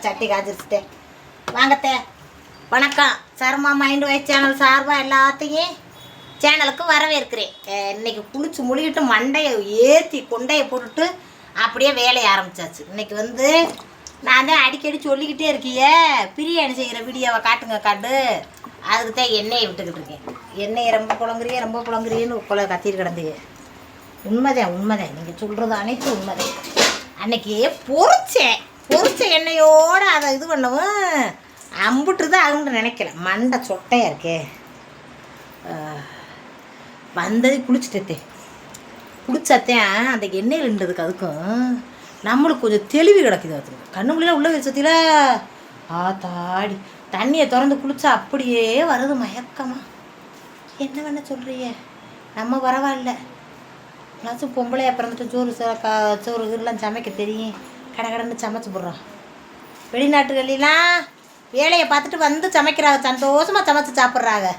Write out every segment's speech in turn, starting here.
சட்டி காய்ச்சிருச்சுட்டேன். வாங்கத்தே. வணக்கம். Sharma mind voice channel சார்பாக எல்லாத்தையும் சேனலுக்கு வரவேற்கிறேன். இன்னைக்கு குளிச்சு முழுகிட்டு மண்டையை ஏற்றி கொண்டையை போட்டுட்டு அப்படியே வேலையை ஆரம்பிச்சாச்சு. இன்னைக்கு நான் தான் அடிக்கடி சொல்லிக்கிட்டே இருக்கிய பிரியாணி செய்கிற வீடியோவை காட்டுங்க காட்டு. அதுக்கு தான் எண்ணெயை விட்டுக்கிட்டு இருக்கேன். எண்ணெயை ரொம்ப புழங்குறியன்னு கத்திட்டு கிடந்தீங்க. உண்மைதான் நீங்கள் சொல்கிறது அனைத்தும் உண்மைதான். அன்னைக்கு பொறிச்ச எண்ணெயோடு அதை இது பண்ணவும் அம்புட்டுதான் ஆகுன்னு நினைக்கல. மண்டை சொட்டையாக இருக்கே. வந்தது குளிச்சாத்தேன் அந்த எண்ணெயில் இருந்ததுக்கு அதுக்கும் நம்மளுக்கு கொஞ்சம் தெளிவு கிடக்குது. அதுக்கு கண்ணுக்குள்ளே உள்ள வச்சதில் தாடி தண்ணியை திறந்து குளிச்சா அப்படியே வருது மயக்கமா. என்ன வேணா சொல்கிறிய? நம்ம பரவாயில்ல. என்னாச்சும் பொம்பளையாக பிறந்துட்டு சோறு இதெல்லாம் சமைக்க தெரியும். கடன்னு சமைச்சு போடுறோம். வெளிநாட்டுகளெல்லாம் வேலையை பார்த்துட்டு சமைக்கிறாங்க, சந்தோஷமாக சமைச்சு சாப்பிட்றாங்க.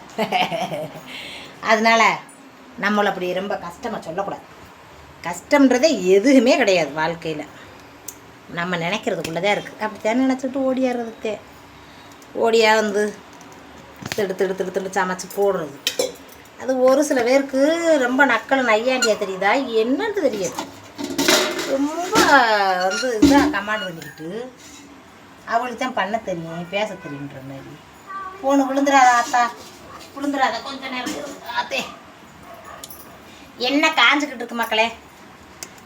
அதனால் நம்மளை அப்படி ரொம்ப கஷ்டமாக சொல்லக்கூடாது. கஷ்டம்ன்றதே எதுவுமே கிடையாது வாழ்க்கையில். நம்ம நினைக்கிறதுக்குள்ளே இருக்குது. அப்படித்தான் நினச்சிட்டு ஓடியாடுறதுக்கே ஓடியா திடு சமைச்சு போடுறது. அது ஒரு சில பேருக்கு ரொம்ப நக்கல் நையாண்டியாக தெரியுதா என்னன்னு தெரியாது. ரொம்ப இதாக கமாண்ட் பண்ணிக்கிட்டு அவளுக்கு தான் பண்ண தெரியும், பேச தெரியுன்ற மாதிரி. ஃபோனு விழுந்துடாத ஆத்தா, விழுந்துடாத. கொஞ்சம் நேரம் ஆத்தே. எண்ணெய் காஞ்சிக்கிட்டு இருக்கு மக்களே.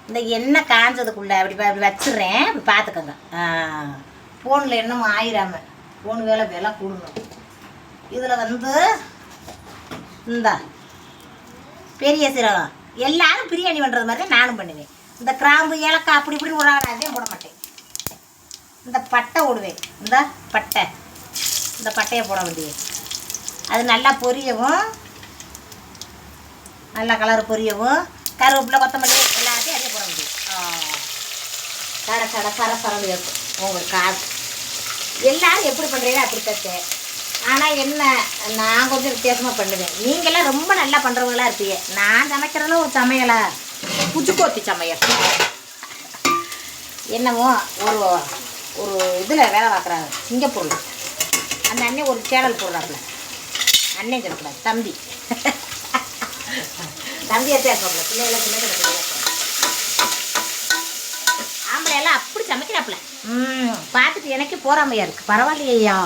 இந்த எண்ணெய் காஞ்சதுக்குள்ளே அப்படி வச்சிடுறேன். அப்படி பார்த்துக்கோங்க. ஃபோனில் என்னமோ ஆயிராம. ஃபோனு விலை கூடணும். இதில் இந்த பெரிய சீரகம் எல்லாரும் பிரியாணி பண்ணுறது மாதிரி தான் நானும் பண்ணுவேன். இந்த கிராம்பு ஏலக்காய் அப்படி இப்படி ஒரு அதையும் போட மாட்டேன். இந்த பட்டை போடுவேன். இந்த பட்டையை போட வேண்டியது. அது நல்லா பொரியவும், நல்லா கலர் பொரியவும், கருவேப்பிலை கொத்தமல்லி எல்லாத்தையும் அதே போட வேண்டியது. சரசரன்னு இருக்கும் உங்களுக்கு காது. எல்லோரும் எப்படி பண்ணுறீங்க அப்படி தச்சேன். ஆனால் என்ன, நான் கொஞ்சம் வித்தியாசமாக பண்ணுவேன். நீங்களாம் ரொம்ப நல்லா பண்ணுறவங்களாக இருப்பீங்க. நான் சமைக்கிறதுல ஒரு சமையலை புச்சுக்கோத்தி சமையல். என்னவோ ஒரு இதில் வேலை பார்க்குறாங்க சிங்கப்பூரில். அந்த அண்ணன் ஒரு சேனல் போடுறாப்புல. அண்ணன் சொல்லக்கூடாது, தம்பியை சேர்க்கக்கூடாது. பிள்ளைகளை சின்ன ஆம்பளையெல்லாம் அப்படி சமைக்கிறாப்புல. பார்த்துட்டு எனக்கே போறாமையாக இருக்குது. பரவாயில்லையா,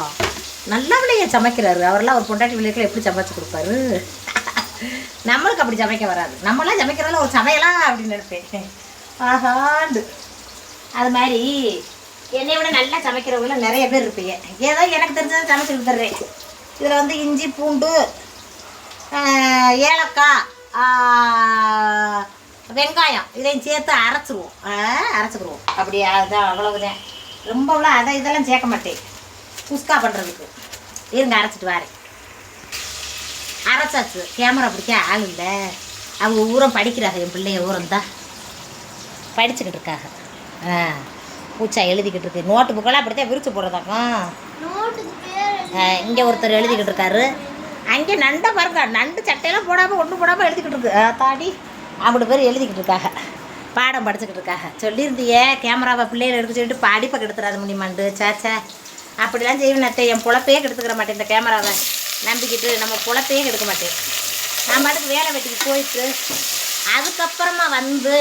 நல்லா விளையா சமைக்கிறாரு. அவரெல்லாம் ஒரு பொண்டாட்டி விளையாட்டில் எப்படி சமைச்சு கொடுப்பாரு. நம்மளுக்கு அப்படி சமைக்க வராது. நம்மளாம் சமைக்கிறதால ஒரு சமையலாம் அப்படின்னு நினைப்பேன். ஆகாண்டு அது மாதிரி என்னை விட நல்லா சமைக்கிறவங்களாம் நிறைய பேர் இருப்பீங்க. ஏதோ எனக்கு தெரிஞ்சதை சமைச்சு கொடுத்துட்றேன். இதில் இஞ்சி பூண்டு ஏலக்காய் வெங்காயம் இதையும் சேர்த்து அரைச்சிக்கிடுவோம். அப்படி அதுதான் அவ்வளவுதான். ரொம்பலாம் இதெல்லாம் சேர்க்க மாட்டேன். குஸ்கா பண்ணுறதுக்கு இருங்க அரைச்சிட்டு வரேன். அரைச்சாச்சு. கேமரா பிடிக்க ஆள் இல்லை. அவங்க ஊரம் படிக்கிறாங்க. என் பிள்ளைங்க ஊரம் தான் படிச்சுக்கிட்டு இருக்காங்க. பூச்சா எழுதிக்கிட்டு இருக்கு. நோட்டு புக்கெல்லாம் அப்படித்தான் விரிச்சு போடுறதாக்கும். இங்கே ஒருத்தர் எழுதிக்கிட்டு இருக்காரு. அங்கே நண்டை பாருங்க, நண்டு சட்டையெல்லாம் போடாமல் ஒன்றும் போடாமல் எழுதிக்கிட்டு இருக்கு. தாடி அப்படி பேர் எழுதிக்கிட்டு இருக்காங்க. பாடம் படிச்சுக்கிட்டு இருக்காங்க. சொல்லியிருந்தியே கேமராவை பிள்ளைகளை எடுக்க சொல்லிட்டு படிப்பை கெடுத்துறாது முடியுமாண்டு. சேச்சா அப்படிலாம் செய்வேன். நட்டை என் பொழப்பையே கெடுத்துக்கிற மாட்டேன். இந்த கேமராவை நம்பிக்கிட்டு நம்ம பொழப்பையே கெடுக்க மாட்டேன். நான் பாட்டுக்கு வேலை வெட்டிக்கு போயிட்டு அதுக்கப்புறமா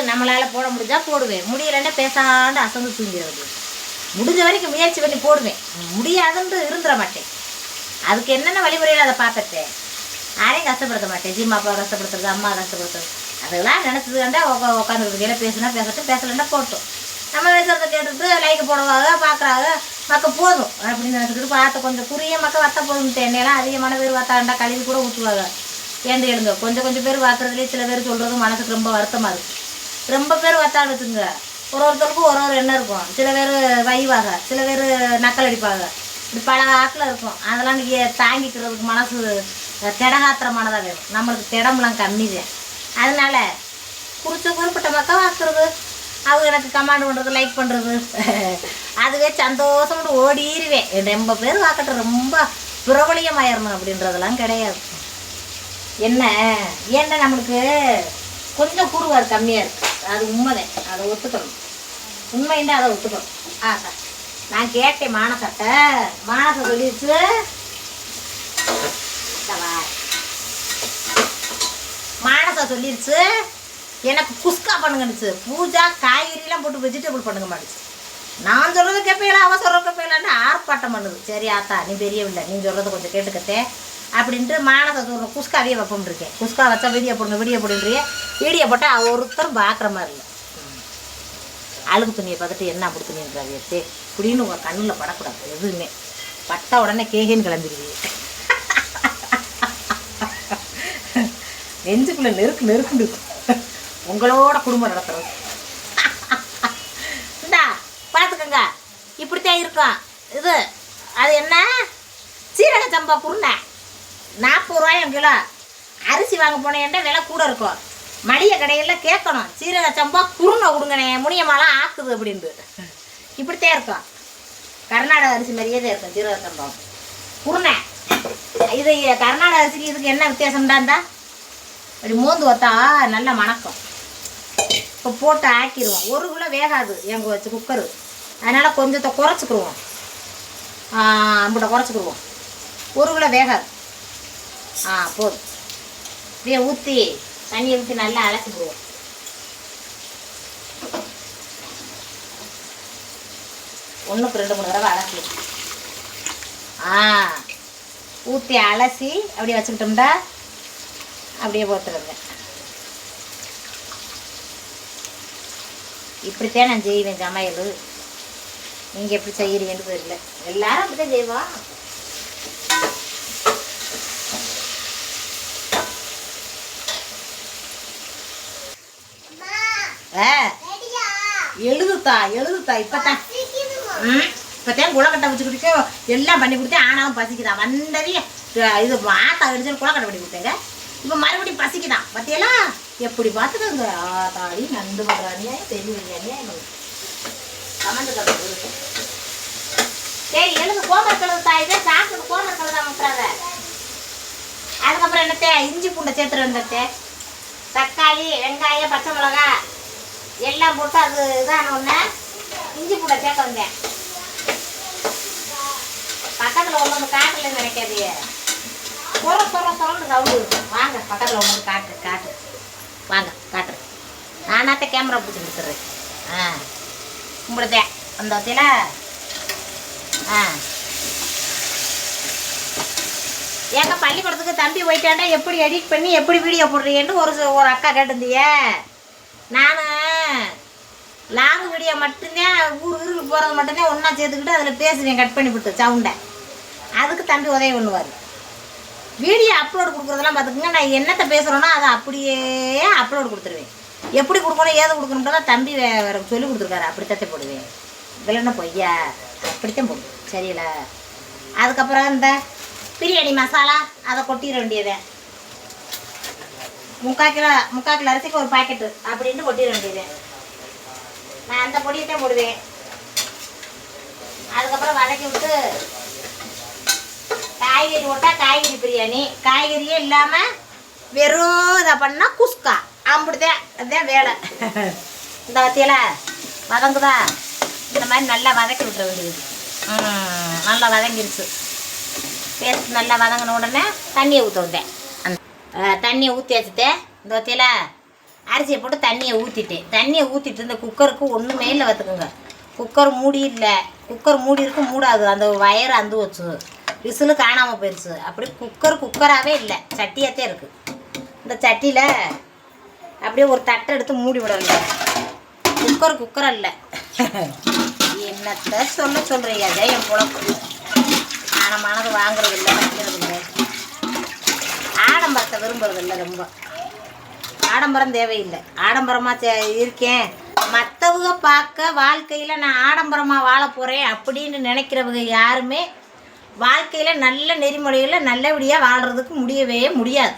நம்மளால் போட முடிஞ்சால் போடுவேன். முடியலைன்னா பேசாண்டு அசந்து தூங்கிடுறது. முடிஞ்ச வரைக்கும் முயற்சி பண்ணி போடுவேன். முடியாதுன்னு இருந்துட மாட்டேன். அதுக்கு என்னென்ன வழிமுறையில் அதை பார்த்துட்டேன். யாரையும் கஷ்டப்படுத்த மாட்டேன். ஜிம்மா அப்பாவை கஷ்டப்படுத்துறது, அம்மா கஷ்டப்படுத்துறது அதெல்லாம் நினச்சதுக்காண்டா உட்காந்துருக்கையில பேசுனா பேசட்டும், பேசலைன்னா போட்டோம். நம்ம பேசுகிறத கேட்டுட்டு லைக் போடுவாங்க, பார்க்குறாங்க, போதும் அப்படின்னு நினச்சிக்கிட்டு பார்த்து கொஞ்சம் குறிய வத்த போதும். எண்ணெயெல்லாம் அதிகமான பேர் வாத்தாண்டா கழுவி கூட ஊற்றுவாங்க. எழுங்க கொஞ்சம் பேர் வாக்குறதுலேயே சில பேர் சொல்கிறதும் மனசுக்கு ரொம்ப வருத்தமாக இருக்குது. ரொம்ப பேர் வத்தான்னு வச்சுங்க. ஒருத்தருக்கும் ஒரு எண்ணம் இருக்கும். சில பேர் வைவாங்க, சில பேர் நக்கல் அடிப்பாங்க. இப்படி பல ஆட்டில் இருக்கும். அதெல்லாம் நீங்கள் தாங்கிக்கிறதுக்கு மனசு திடகாத்திரமானதாக வேணும். நம்மளுக்கு திடம்லாம் கம்மி தான். அதனால் குறிப்பிட்ட மக்கள் வாக்குறது, அவங்க எனக்கு கமெண்ட் பண்ணுறது, லைக் பண்ணுறது, அதுவே சந்தோஷம் ஓடிடுவேன். ரொம்ப பேர் வாக்கட்டு ரொம்ப பிரபலியமாயிடணும் அப்படின்றதெல்லாம் கிடையாது. ஏன்னா நம்மளுக்கு கொஞ்சம் கூறுவார் கம்மியாக இருக்குது. அது உண்மைதான். அதை ஒத்துக்கணும். உண்மைன்னா அதை ஒத்துக்கணும். நான் கேட்டேன் மானசத்தை. மானசை சொல்லிடுச்சு, மானசா சொல்லிடுச்சு எனக்கு குஸ்கா பண்ணுங்கன்னுச்சு. பூஜா காய்கறிலாம் போட்டு வெஜிடபிள் பண்ணுங்க மாட்டுச்சு. நான் சொல்கிறது கேட்பீங்களா, அவன் சொல்கிற கேட்பீங்களான்னு ஆர்ப்பாட்டம் பண்ணுது. சரி ஆத்தா நீ பெரியவில்லை, நீ சொல்கிறத கொஞ்சம் கேட்டுக்கத்தே அப்படின்ட்டு மானசை சொல்கிறேன். குஸ்காவே வைப்போம்னு இருக்கேன். குஸ்கா வச்சா வீடியோ போடுங்க, வீடியோ போடுன்றியே. வீடியோ போட்டால் ஒருத்தரும் பார்க்குற மாதிரி இல்லை. அழுகு துணியை பார்த்துட்டு என்ன அப்படி துணின்றாவியத்தே இப்படின்னு உங்கள் கண்ணில் படக்கூடாது எதுவுமே. பட்ட உடனே கேகேன்னு கிளம்பிடுவீங்க. நெஞ்சுக்குள்ளே நெருக்குன்னு உங்களோட குடும்பம் நடத்துறது. இந்தா பார்த்துக்கோங்க, இப்படித்தான் இருக்கும் இது. அது என்ன சீரக சம்பா குருணை 40 ரூபாயும் கிலோ. அரிசி வாங்க போனேன்டா விலை கூட இருக்கும். மளிகை கடையில் கேட்கணும் சீரக சம்பா குருணை கொடுங்கண்ணே, முனியமாலாம் ஆக்குது அப்படின்ட்டு. இப்படித்தான் இருக்கும். கர்நாடக அரிசி மாதிரியே தான் இருக்கும் சீரக சம்பா குருணை. இது கர்நாடக அரிசிக்கு இதுக்கு என்ன வித்தியாசம்டா இருந்தா அப்படி மோந்து வத்தா நல்லா மணக்கும். இப்போ போட்டு ஆக்கிடுவோம். 1 கிலோ வேகாது எங்கள் வச்சு குக்கரு, அதனால் கொஞ்சத்தை குறைச்சிக்கிடுவோம். நம்மகிட்ட குறைச்சிக்கிடுவோம். 1 கிலோ வேகாது. போதும். இப்படியே ஊற்றி தண்ணியை ஊற்றி நல்லா அலசிக்கிடுவோம். ஒன்றுக்கு 2-3 தடவை அலசி ஊற்றி அலசி அப்படியே வச்சுக்கிட்டோம்டா அப்படியே போத்துருங்க. இப்படித்தான் நான் செய்வேன் சமையல். நீங்கள் எப்படி செய்கிறீங்கன்னு தெரியல, எல்லாரும் அப்படித்தான் செய்வோம். எழுதுத்தா இப்பதான் குளக்கட்டை வச்சுக்கிட்டு எல்லாம் பண்ணி கொடுத்தேன். ஆனாலும் பசிக்குதான். வந்தவே இது ஆத்தா அடிச்சு குளக்கட்டை பண்ணி கொடுத்தேங்க. இப்போ மறுபடியும் பசிக்குதான். பத்தியெல்லாம் எப்படி பார்த்துக்கோங்க. தாடி நண்டு பண்றானியா பெரிய பிரியாணியா கமந்து கலந்து. சரி எழுது கோமர் கலவு தாய் தான் சாப்பிட்டு கோமர் கலவு தான் முட்டுறாத. அதுக்கப்புறம் என்னத்தே இஞ்சி பூண்டை சேர்த்துட்டு வந்துட்டே தக்காளி வெங்காயம் பச்சை மிளகா எல்லாம் போட்டு அது இதான ஒன்று இஞ்சி பூண்டை சேர்க்க வந்தேன். பக்கத்தில் ஒன்று காட்டலன்னு நினைக்காதீங்க. சொரன்னு சவுண்டு இருக்கும். வாங்க பக்கத்தில் ஒன்று காட்டு வாங்க காட்டுறேன். நானாத்த கேமரா பிடிச்சி கொடுத்துட்றேன். கும்பிடுதேன் அந்த வகையில். ஏங்க பள்ளிக்கூடத்துக்கு தம்பி போயிட்டாண்டா எப்படி எடிட் பண்ணி எப்படி வீடியோ போடுறீங்கன்னு ஒரு அக்கா கேட்டிருந்தியே. நான் லாங் வீடியோ மட்டும்தான் ஊருக்கு போகிறது மட்டும்தான் ஒன்றா சேர்த்துக்கிட்டு அதில் பேசுவேன் கட் பண்ணி விட்டு சவுண்டை. அதுக்கு தம்பி உதவி பண்ணுவார். வீடியோ அப்லோடு கொடுக்குறதெல்லாம் பார்த்துக்குங்க. நான் என்னத்தை பேசுகிறேனோ அதை அப்படியே அப்லோடு கொடுத்துருவேன். எப்படி கொடுக்கணும் ஏது கொடுக்கணுன்றதா தம்பி வேறு சொல்லி கொடுத்துருக்காரு. அப்படித்தான் போடுவேன். இதில் என்ன பொய்யா அப்படித்தான் போடுவேன். சரியில்ல. அதுக்கப்புறம் இந்த பிரியாணி மசாலா அதை கொட்டிட வேண்டியது. 3/4 கிலோ அரிசிக்கு ஒரு பாக்கெட்டு அப்படின்ட்டு கொட்டிட வேண்டியது. நான் அந்த பொடியத்தான் போடுவேன். அதுக்கப்புறம் வதக்கி விட்டு காய்கறி போட்டால் காய்கறி பிரியாணி. காய்கறியே இல்லாமல் வெறும் இதை பண்ணால் குஸ்கா. அப்படித்தான் அதுதான் வேலை. இந்த வத்தியில் வதங்குதா இந்த மாதிரி நல்லா வதக்கி விட்டுற வேண்டியது. நல்லா வதங்கிருச்சு. பேஸ்ட் நல்லா வதங்கின உடனே தண்ணியை ஊற்ற வந்தேன். அந்த தண்ணியை ஊற்றி வச்சுட்டேன். இந்த வத்தியில் அரிசியை போட்டு தண்ணியை ஊற்றிட்டேன். தண்ணியை ஊற்றிட்டு இந்த குக்கருக்கு ஒன்றுமே இல்லை பார்த்துக்குங்க. குக்கர் மூடி இல்லை. குக்கர் மூடி இருக்கும் மூடாது. அந்த வயரை அந்து வச்சு விசிலு காணாமல் போயிடுச்சு. அப்படி குக்கராகவே இல்லை, சட்டியாகத்தே இருக்குது. இந்த சட்டியில் அப்படியே ஒரு தட்டை எடுத்து மூடி விடல. குக்கராக இல்லை. என்னத்தை சொல்கிறீங்க? அதே என் குழப்பம். ஆனமானது வாங்குறது இல்லை, வைக்கிறது இல்லை. ஆடம்பரத்தை விரும்புறது இல்லை. ரொம்ப ஆடம்பரம் தேவையில்லை. ஆடம்பரமாக இருக்கேன் மற்றவங்க பார்க்க வாழ்க்கையில் நான் ஆடம்பரமாக வாழ போகிறேன் அப்படின்னு நினைக்கிறவங்க யாருமே வாழ்க்கையில் நல்ல நெறிமுறையில் நல்லபடியாக வாழ்கிறதுக்கு முடியவே முடியாது.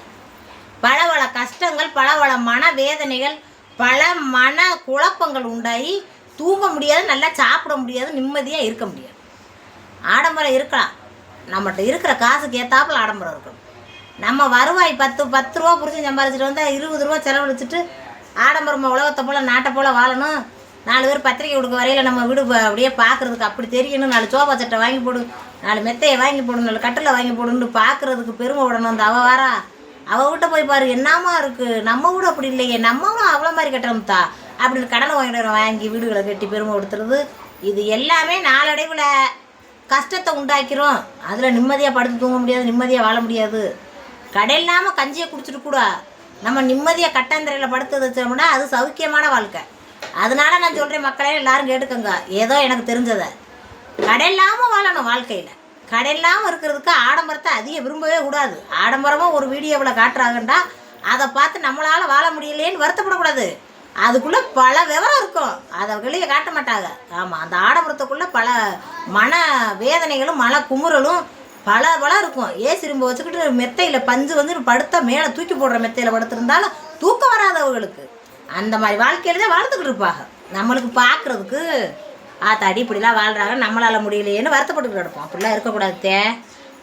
பல கஷ்டங்கள், பல மன வேதனைகள், பல மன குழப்பங்கள் உண்டாகி தூங்க முடியாது, நல்லா சாப்பிட முடியாது, நிம்மதியாக இருக்க முடியாது. ஆடம்பரம் இருக்கலாம். நம்மகிட்ட இருக்கிற காசுக்கு ஏற்றாப்புல ஆடம்பரம் இருக்கணும். நம்ம வருவாய் 10 ரூபா புரிஞ்சு சம்பாதிச்சிட்டு வந்தால் 20 ரூபா செலவழிச்சிட்டு ஆடம்பரமாக உலகத்தை போல் நாட்டை போல் வாழணும். 4 பேர் பத்திரிக்கை கொடுக்க வரையில் நம்ம வீடு அப்படியே பார்க்குறதுக்கு அப்படி தெரியணும். 4 சோஃபா சட்டை வாங்கி போடு, 4 மெத்தையை வாங்கி போடு, 4 கட்டில் வாங்கி போடுன்னு பார்க்குறதுக்கு பெருமை விடணும். அந்த அவள் வாரா, அவள் வீட்டை போய் பாரு என்னமா இருக்குது, நம்ம வீடு அப்படி இல்லையே, நம்மளும் அவ்வளோ மாதிரி கட்டணும்தா அப்படின்னு கடனை வாங்கி வீடுகளை கட்டி பெருமை கொடுத்துறது. இது எல்லாமே நாளடைவில் கஷ்டத்தை உண்டாக்கிறோம். அதில் நிம்மதியாக படுத்து தூங்க முடியாது, நிம்மதியாக வாழ முடியாது. கடை இல்லாமல் கஞ்சியை குடிச்சிட்டு கூட நம்ம நிம்மதியாக கட்டாந்தரையில் படுத்து வச்சோம்னா அது சௌக்கியமான வாழ்க்கை. அதனால நான் சொல்கிறேன் மக்களே, எல்லாரும் கேட்டுக்கோங்க. ஏதோ எனக்கு தெரிஞ்சதை கடை இல்லாமல் வாழணும். வாழ்க்கையில் கடை இல்லாமல் இருக்கிறதுக்கு ஆடம்பரத்தை அதிகம் விரும்பவே கூடாது. ஆடம்பரமாக ஒரு வீடியோவில் காட்டுறாங்கண்டா அதை பார்த்து நம்மளால் வாழ முடியலேன்னு வருத்தப்படக்கூடாது. அதுக்குள்ளே பல விவரம் இருக்கும், அதை வெளியே காட்ட மாட்டாங்க. ஆமாம், அந்த ஆடம்பரத்துக்குள்ளே பல மன வேதனைகளும் மன குமுறலும் பல இருக்கும். ஏசி ரூம்பை வச்சுக்கிட்டு மெத்தையில் பஞ்சு வந்து படுத்தா மேலே தூக்கி போடுற மெத்தையில் படுத்துருந்தாலும் தூக்கம் வராதவங்களுக்கு அந்த மாதிரி வாழ்க்கையில தான் வாழ்ந்துக்கிட்டு இருப்பாங்க. நம்மளுக்கு பார்க்குறதுக்கு ஆத்தாடி இப்படிலாம் வாழ்கிறாங்க, நம்மளால் முடியலையேன்னு வருத்தப்பட்டுக்கிட்டு கிடப்போம். அப்படிலாம் இருக்கக்கூடாது.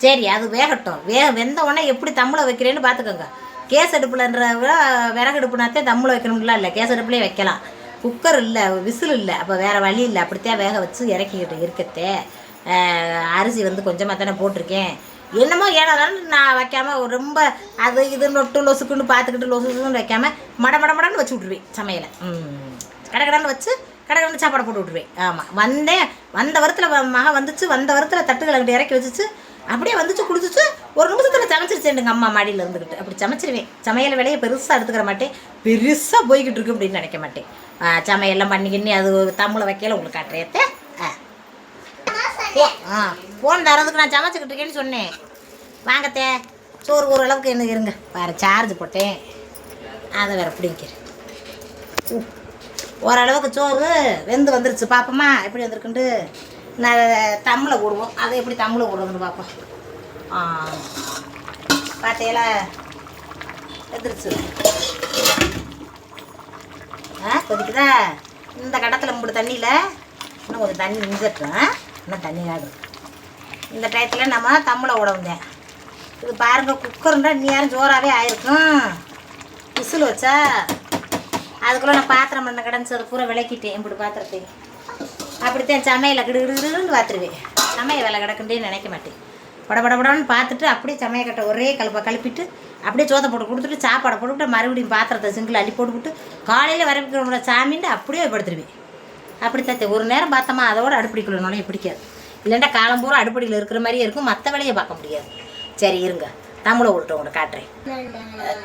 சரி, அது வேகட்டும். வெந்த உடனே எப்படி தம்மில் வைக்கிறேன்னு பார்த்துக்கோங்க. கேஸ் அடுப்புலன்ற விறகு அடுப்புனாத்தே தம்மில் வைக்கணும்லாம் இல்லை, கேஸ் அடுப்புலேயே வைக்கலாம். குக்கர் இல்லை, விசில் இல்லை, அப்போ வேறு வழி இல்லை. அப்படித்தான் வேக வச்சு இறக்கிக்கிட்டு இருக்கத்தே. அரிசி வந்து கொஞ்சமாக தானே போட்டிருக்கேன், என்னமோ ஏனாதான்னு நான் வைக்காமல் ரொம்ப அது இது நொட்டு லொசுக்குன்னு பார்த்துக்கிட்டு லொசுக்குன்னு வைக்காமல் மடமடன்னு வச்சு விட்ருவேன் சமையலை. கடகடன்னு வச்சு கடகடன்னு சாப்பாடை போட்டு விட்ருவேன். ஆமாம், வந்த வரத்தில் மகன் வந்துச்சு, வந்த வரத்தில் தட்டுகளை கிட்ட இறக்கி வச்சுச்சு, அப்படியே வந்துச்சு குளிச்சுச்சு, ஒரு நிமிஷத்தில் சமைச்சிருச்சேன் எங்கள் அம்மா மாடியில் இருந்துக்கிட்டு. அப்படி சமைச்சிருவேன். சமையல் வேலையை பெருசாக எடுத்துக்கிற மாட்டேன், பெருசாக போய்கிட்டு இருக்கு அப்படின்னு நினைக்க மாட்டேன். சமையல்லாம் பண்ணிக்கின்னு அது தமிழை வைக்கல உங்களுக்கு காட்டுறேத்தே. ஃபோன் தரதுக்கு நான் சமைச்சிக்கிட்டு இருக்கேன்னு சொன்னேன். வாங்கத்தே, சோறு ஓரளவுக்கு என்ன இருங்க வேறு சார்ஜ் போட்டேன், அதை வேறு பிடிக்கிறேன். ஓரளவுக்கு சோறு வெந்து வந்துருச்சு. பார்ப்போமா எப்படி வந்திருக்குன்ட்டு. நான் தமிழை போடுவோம், அதை எப்படி தமிழை போடுறதுன்னு பார்ப்போம். பார்த்தீங்களா, வந்துருச்சு. கொதிக்குதா? இந்த கடத்தில் இப்படி தண்ணியில் இன்னும் கொஞ்சம் தண்ணி மிஞ்சிட்டுறேன், இன்னும் தண்ணி ஆடும். இந்த டயத்தில் நம்ம தமிழை விடவுங்க. இது பாருங்கள், குக்கருண்டா நீ யாரும் ஜோராகவே ஆயிருக்கும். விசில் வச்சா அதுக்குள்ளே நான் பாத்திரம் பண்ண கிடந்துச்சு, அதை பூரா விளக்கிட்டேன். இப்படி பாத்திரத்தையும் அப்படித்தான் சமையலை கிடுகிடுன்னு பார்த்துருவேன். சமையல் வேலை கிடக்குன்றேன்னு நினைக்க மாட்டேன். படபடன்னு பார்த்துட்டு அப்படியே சமையக்கட்டை ஒரே கழுப்பிட்டு அப்படியே சோத்தை போட்டு கொடுத்துட்டு சாப்பாடை போட்டுவிட்டு மறுபடியும் பாத்திரத்தை சிங்கிள் அள்ளி போட்டுவிட்டு காலையில் வரவிக்கிறவங்கள சாமின்ட்டு அப்படியே படுத்துருவேன். அப்படித்தான் ஒரு நேரம் பார்த்தோமா அதோட அடுப்படிக்குள்ள நுழைய பிடிக்காது. இல்லைன்னா காலம் பூரா அடுப்படியில் இருக்கிற மாதிரியே இருக்கும், மற்ற வேலையை பார்க்க முடியாது. சரி இருங்க, தமிழை விட்டு உங்களை காட்டுறேன்.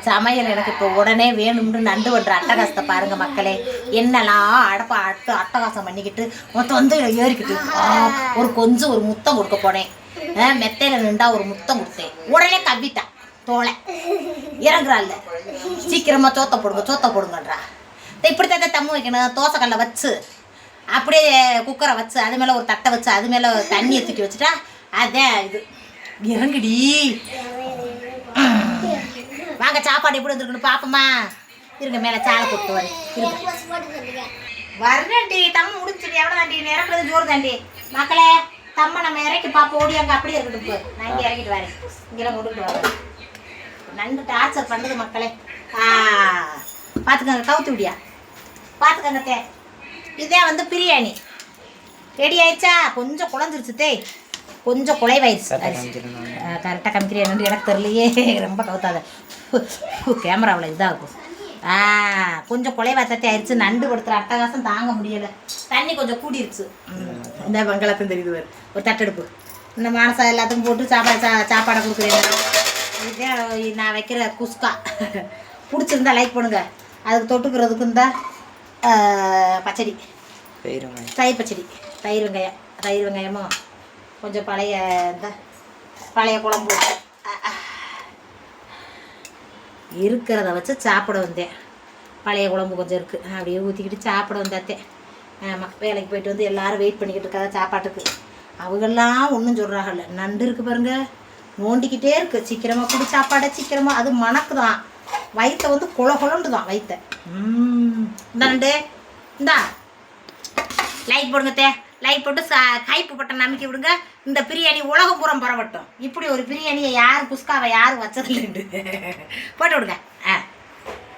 சமையல் எனக்கு இப்போ உடனே வேணும்னு நண்டு பண்ணுற அட்டகாசத்தை பாருங்கள் மக்களே. என்னெல்லாம் அட்டகாசம் பண்ணிக்கிட்டு மொத்தம் வந்து ஏறிக்கிட்டு ஒரு முத்தம் கொடுக்க போனேன். மெத்தையில் நின்றா ஒரு முத்தம் கொடுத்தேன், உடனே கவ்விட்டான் தோலை. இறங்குறாள், சீக்கிரமாக சோத்த போடுங்கன்றா. இப்படித்தான் தம்மு வைக்கணும். தோசைக்கல்லை வச்சு அப்படியே குக்கரை வச்சு அது மேலே ஒரு தட்டை வச்சு அது மேலே தண்ணியை தூக்கி வச்சுட்டா அதான் இது. இறங்குடி, வாங்க சாப்பாடு எப்படி வந்துருக்குன்னு பார்ப்போமா. இருங்க, மேலே சாலை போட்டு வரேன்டி. தம்ம முடிச்சுடி, எவ்வளோ தாண்டி இறக்குறது ஜோறு தாண்டி. மக்களே, தம்மை நம்ம இறக்கி பார்ப்போம். ஓடி அங்கே அப்படியே இருக்கட்டும். நான் இங்கே இறக்கிட்டு வரேன், இங்கெல்லாம் கொண்டுட்டு வரேன். நண்டு டார்ச்சர் பண்ணுது மக்களே. பார்த்துக்கோங்க, கவுத்து விடியா பார்த்துக்கோங்க. இதே வந்து பிரியாணி ரெடி ஆயிடுச்சா? கொஞ்சம் குழஞ்சிருச்சு, கொஞ்சம் குலைவாயிடுச்சு. கரெக்டாக காமிக்கிறேன், எனக்கு தெரியலையே. ரொம்ப கவுத்தாத, கேமராவில் இதாகும். கொஞ்சம் குலைவா தட்டி ஆயிடுச்சு. நண்டு படுத்துகிற அட்டகாசம் தாங்க முடியலை. தண்ணி கொஞ்சம் கூடிருச்சு. இந்த வெங்காயத்தையும் தெரியுது, ஒரு தட்டெடுப்பு. இந்த மானசா எல்லாத்துக்கும் போட்டு சாப்பாடை கொடுக்குறேன். இதே நான் வைக்கிற குஸ்கா பிடிச்சிருந்தா லைக் பண்ணுங்க. அதுக்கு தொட்டுக்கிறதுக்கு இந்த பச்சடி, தயிர் பச்சடி, தயிர் வெங்காயமும் கொஞ்சம் பழைய குழம்பு இருக்கிறத வச்சு சாப்பிட வந்தேன். பழைய குழம்பு கொஞ்சம் இருக்குது, அப்படியே ஊற்றிக்கிட்டு சாப்பிட வந்தாத்தேன். ஆமாம், வேலைக்கு போயிட்டு வந்து எல்லோரும் வெயிட் பண்ணிக்கிட்டு இருக்காத சாப்பாட்டுக்கு. அவங்கெல்லாம் ஒன்றும் சொல்கிறாங்கல்ல. நண்டு இருக்குது பாருங்கள், நோண்டிக்கிட்டே இருக்குது. சீக்கிரமாக குடி சாப்பாடை, சீக்கிரமாக. அது மணக்கு தான், வயிற்றை வந்து குளண்டு தான் வயிற்றை. இந்த நண்டு இந்தா லைக் போடுங்க, லைக் போட்டு கைப்பு பட்டன் நம்பிக்கை விடுங்க. இந்த பிரியாணி உலகம் பூரம் பரவட்டும். இப்படி ஒரு பிரியாணியை யாரும் குஸ்காவை யாரும் வச்சதில்லைண்டு போட்டு விடுங்க.